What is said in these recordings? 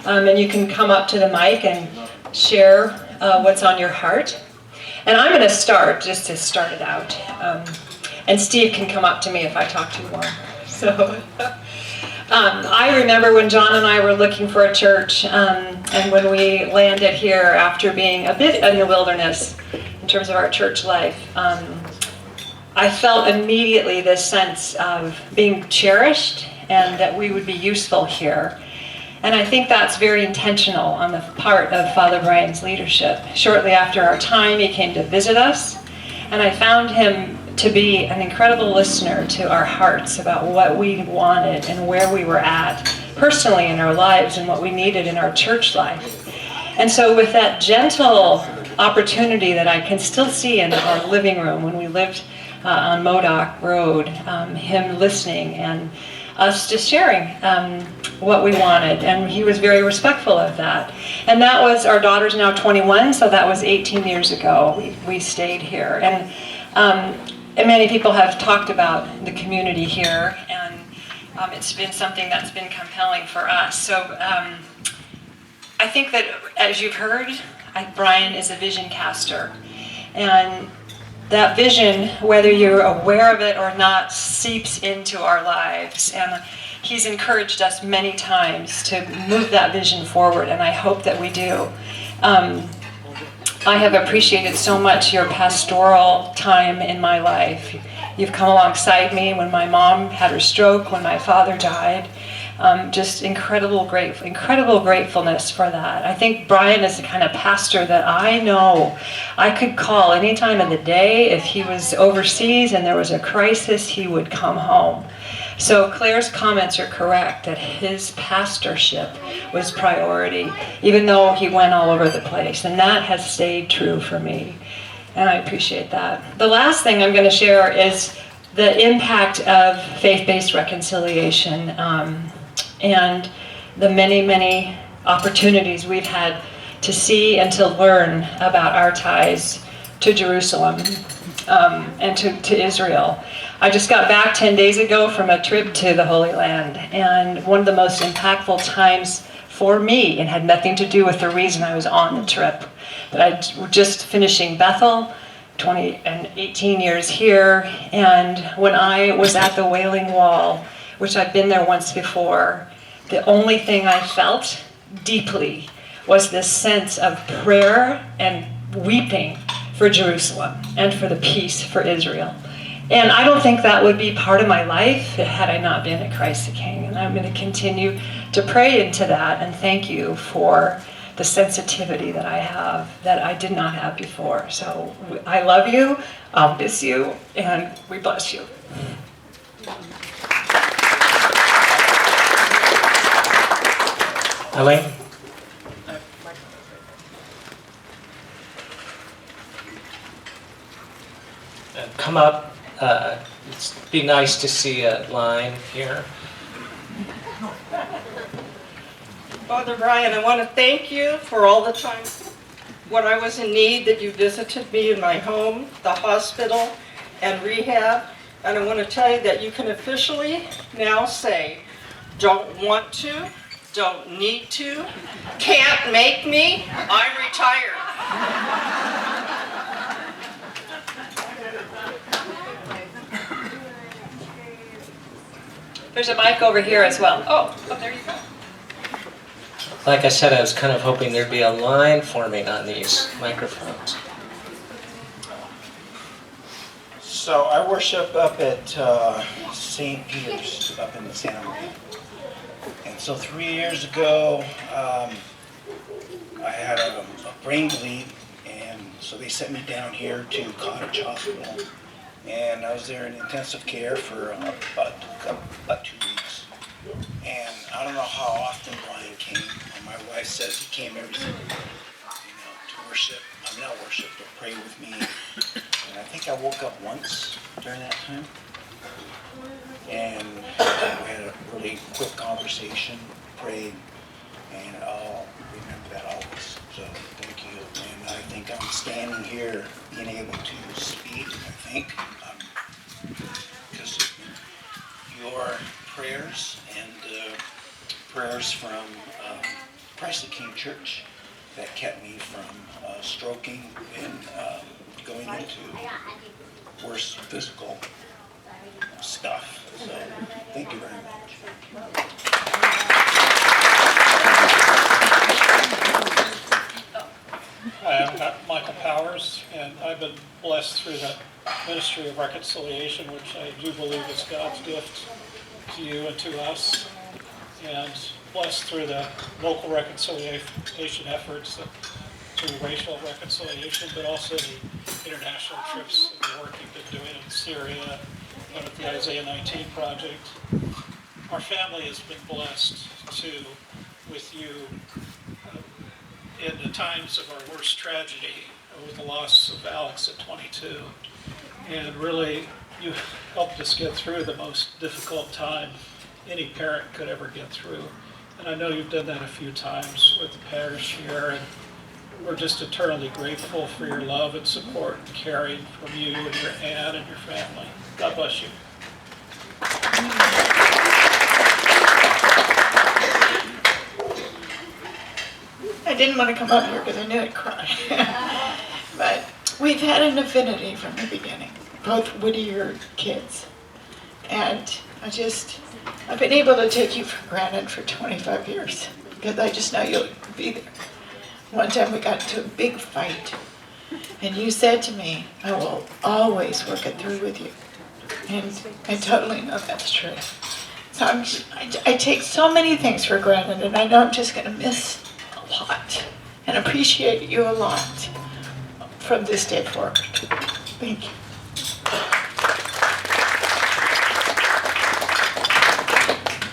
And you can come up to the mic and share what's on your heart. And I'm going to start, just to start it out. And Steve can come up to me if I talk too long. So, I remember when John and I were looking for a church, and when we landed here after being a bit in the wilderness in terms of our church life, I felt immediately this sense of being cherished and that we would be useful here. And I think that's very intentional on the part of Father Brian's leadership. Shortly after our time, he came to visit us, and I found him to be an incredible listener to our hearts about what we wanted and where we were at personally in our lives and what we needed in our church life. And so with that gentle opportunity that I can still see in our living room when we lived on Modoc Road, him listening and us just sharing what we wanted, and he was very respectful of that. And that was, our daughter's now 21, so that was 18 years ago we stayed here. And many people have talked about the community here, and it's been something that's been compelling for us. So I think that, as you've heard, Brian is a vision caster, and that vision, whether you're aware of it or not, seeps into our lives. And he's encouraged us many times to move that vision forward, and I hope that we do. I have appreciated so much your pastoral time in my life. You've come alongside me when my mom had her stroke, when my father died. Just incredible gratefulness for that. I think Brian is the kind of pastor that I know I could call any time of the day. If he was overseas and there was a crisis, he would come home. So Claire's comments are correct, that his pastorship was priority, even though he went all over the place. And that has stayed true for me. And I appreciate that. The last thing I'm going to share is the impact of faith-based reconciliation. And the many, many opportunities we've had to see and to learn about our ties to Jerusalem and to Israel. I just got back 10 days ago from a trip to the Holy Land, and one of the most impactful times for me, and had nothing to do with the reason I was on the trip, but I was just finishing Bethel, 18 years here, and when I was at the Wailing Wall, which I've been there once before, the only thing I felt deeply was this sense of prayer and weeping for Jerusalem and for the peace for Israel. And I don't think that would be part of my life had I not been at Christ the King. And I'm going to continue to pray into that, and thank you for the sensitivity that I have that I did not have before. So I love you, I'll miss you, and we bless you. Eileen? Come up. It'd be nice to see a line here. Father Brian, I want to thank you for all the time when I was in need that you visited me in my home, the hospital, and rehab. And I want to tell you that you can officially now say, don't want to, don't need to, can't make me, I'm retired. There's a mic over here as well. Oh, there you go. Like I said, I was kind of hoping there'd be a line forming on these microphones. So I worship up at St. Peter's up in the Santa Maria. And so 3 years ago, I had a brain bleed, and so they sent me down here to Cottage Hospital. And I was there in intensive care for about 2 weeks. And I don't know how often Brian came. My wife says he came every single day, to worship. Not worship, but pray with me. And I think I woke up once during that time. And we had a really quick conversation, prayed, and I'll remember that always. So thank you. And I think I'm standing here being able to speak, because of your prayers and prayers from Christ the King Church that kept me from stroking and going into worse physical stuff. So thank you very much. Hi, I'm Michael Powers, and I've been blessed through the ministry of reconciliation, which I do believe is God's gift to you and to us, and blessed through the local reconciliation efforts through racial reconciliation, but also the international trips and the work you've been doing in Syria and with the Isaiah 19 project. Our family has been blessed too with you in the times of our worst tragedy, with the loss of Alex at 22. And really, you helped us get through the most difficult time any parent could ever get through. And I know you've done that a few times with the parish here, and we're just eternally grateful for your love and support and caring from you and your aunt and your family. God bless you. I didn't want to come up here because I knew I'd cry. But we've had an affinity from the beginning, both Whittier kids. And I've been able to take you for granted for 25 years because I just know you'll be there. One time we got into a big fight and you said to me, I will always work it through with you. And I totally know that's true. So I take so many things for granted, and I know I'm just going to miss a lot and appreciate you a lot from this day forward. Thank you.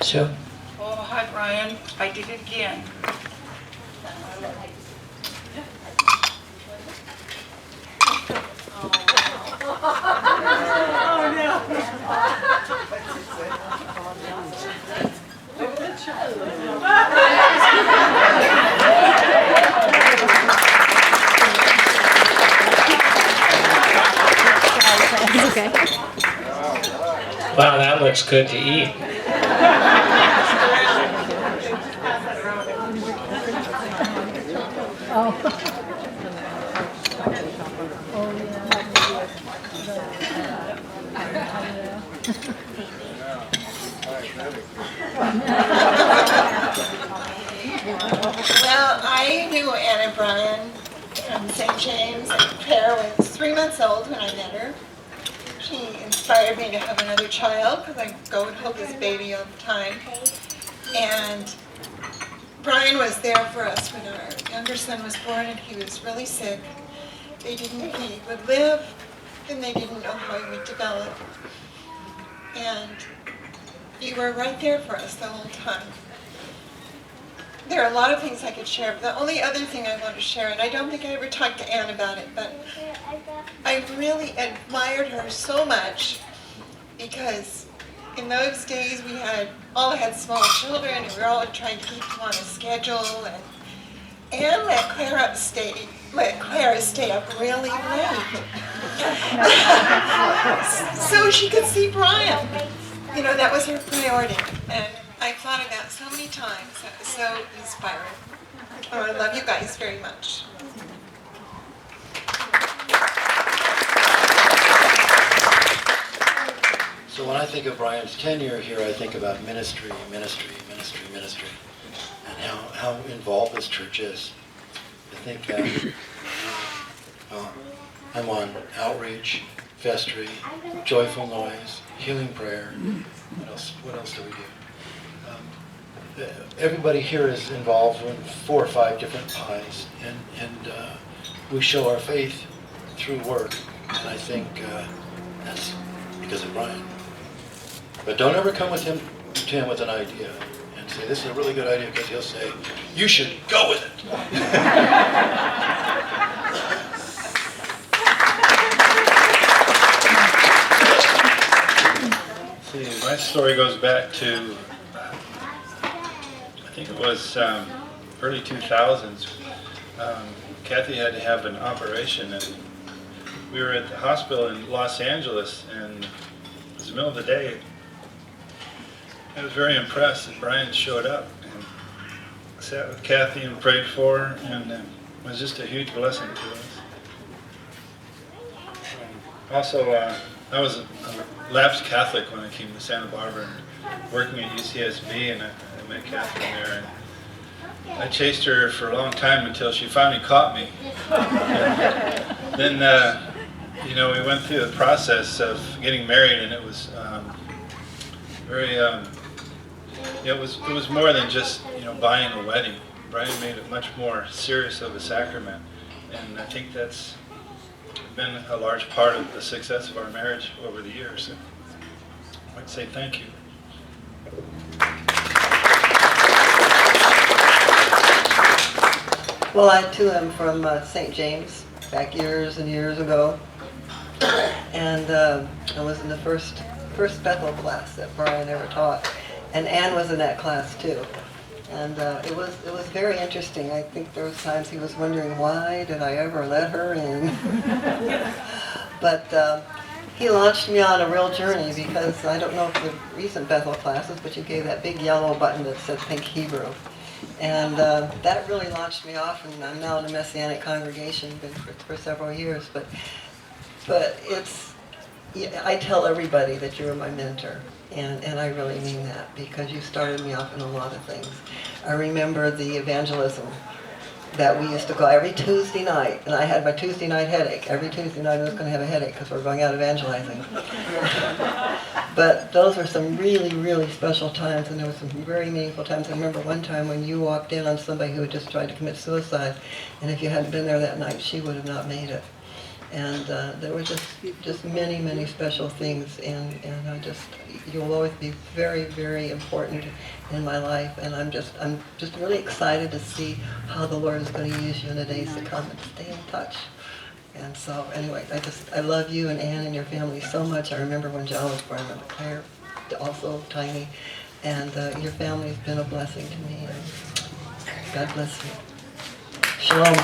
Sue? Oh, hi, Brian. I did it again. Okay. Wow, that looks good to eat. Well, I knew Anna Bryan from St. James, and Claire was 3 months old when I met her. She inspired me to have another child because I go and hold this baby all the time. And Brian was there for us when our younger son was born, and he was really sick. They didn't think he would live, and they didn't know how he would develop. And you were right there for us the whole time. There are a lot of things I could share, but the only other thing I want to share, and I don't think I ever talked to Anne about it, but I really admired her so much because in those days we all had small children and we were all trying to keep them on a schedule, and Anne let Clara stay up really late so she could see Brian. You know, that was her priority, and I thought of that so many times. That was so inspiring. Oh, I love you guys very much. So when I think of Brian's tenure here, I think about ministry, and how involved this church is. I think I'm on outreach, vestry, joyful noise, healing prayer. What else do we do? Everybody here is involved in 4 or 5 different pies, and we show our faith through work, and I think that's because of Brian. But don't ever come to him with an idea and say, this is a really good idea, because he'll say, you should go with it. See, my story goes back to, I think it was early 2000s. Kathy had to have an operation, and we were at the hospital in Los Angeles, and it was the middle of the day. I was very impressed that Brian showed up and sat with Kathy and prayed for her, and it was just a huge blessing to us. Also, I was a lapsed Catholic when I came to Santa Barbara, and working at UCSB, and I met Catherine there. And I chased her for a long time until she finally caught me. Then, we went through the process of getting married, and it was very. It was more than just buying a wedding. Brian made it much more serious of a sacrament, and I think that's been a large part of the success of our marriage over the years. And I'd say thank you. Well, I too am from St. James, back years and years ago, and I was in the first Bethel class that Brian ever taught, and Ann was in that class too. And it was very interesting. I think there was times he was wondering, why did I ever let her in? But he launched me on a real journey, because I don't know if the recent Bethel classes, but you gave that big yellow button that said Think Hebrew. And that really launched me off, and I'm now in a Messianic congregation, been for several years. But I tell everybody that you're my mentor. And I really mean that, because you started me off in a lot of things. I remember the evangelism that we used to go every Tuesday night, and I had my Tuesday night headache. Every Tuesday night I was going to have a headache because we're going out evangelizing. But those were some really, really special times, and there were some very meaningful times. I remember one time when you walked in on somebody who had just tried to commit suicide, and if you hadn't been there that night, she would have not made it. And there were just many, many special things, and you'll always be very, very important in my life, and I'm just really excited to see how the Lord is going to use you in the days to come, and stay in touch. And so anyway, I love you and Ann and your family so much. I remember when John was born, and Claire, also tiny, and your family has been a blessing to me, and God bless you. Shalom.